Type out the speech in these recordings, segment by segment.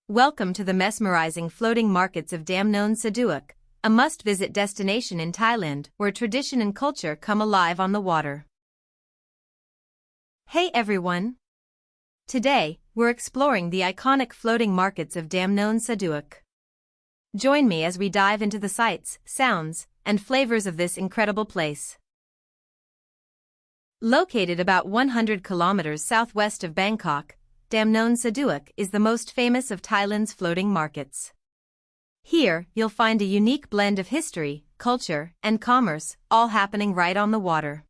Welcome to the mesmerizing floating markets of Damnoen Saduak, a must-visit destination in Thailand where tradition and culture come alive on the water. Hey everyone! Today, we're exploring the iconic floating markets of Damnoen Saduak. Join me as we dive into the sights, sounds, and flavors of this incredible place. Located about 100 kilometers southwest of Bangkok, Damnoen Saduak is the most famous of Thailand's floating markets. Here, you'll find a unique blend of history, culture, and commerce, all happening right on the water.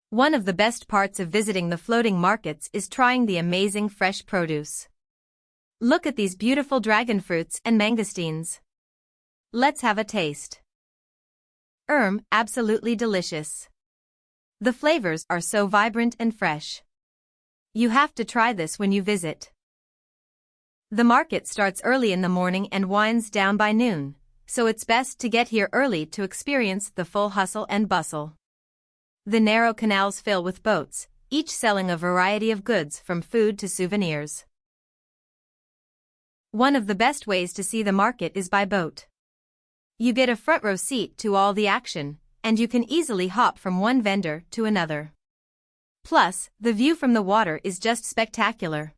One of the best parts of visiting the floating markets is trying the amazing fresh produce. Look at these beautiful dragon fruits and mangosteens. Let's have a taste. Absolutely delicious. The flavors are so vibrant and fresh. You have to try this when you visit. The market starts early in the morning and winds down by noon, so it's best to get here early to experience the full hustle and bustle. The narrow canals fill with boats, each selling a variety of goods from food to souvenirs. One of the best ways to see the market is by boat. You get a front row seat to all the action, and you can easily hop from one vendor to another. Plus, the view from the water is just spectacular.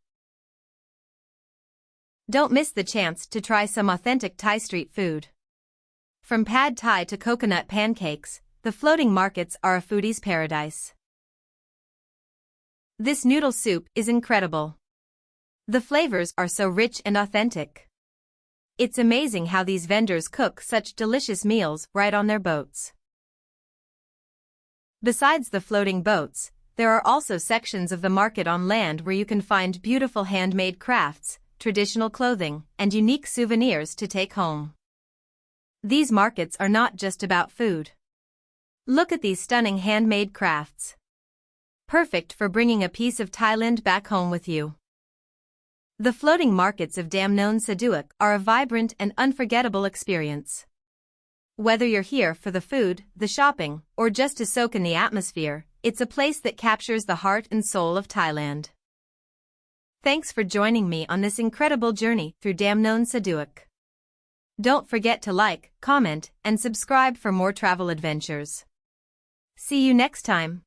Don't miss the chance to try some authentic Thai street food. From pad Thai to coconut pancakes, the floating markets are a foodie's paradise. This noodle soup is incredible. The flavors are so rich and authentic. It's amazing how these vendors cook such delicious meals right on their boats. Besides the floating boats, there are also sections of the market on land where you can find beautiful handmade crafts, traditional clothing, and unique souvenirs to take home. These markets are not just about food. Look at these stunning handmade crafts. Perfect for bringing a piece of Thailand back home with you. The floating markets of Damnoen Saduak are a vibrant and unforgettable experience. Whether you're here for the food, the shopping, or just to soak in the atmosphere, it's a place that captures the heart and soul of Thailand. Thanks for joining me on this incredible journey through Damnoen Saduak. Don't forget to like, comment, and subscribe for more travel adventures. See you next time.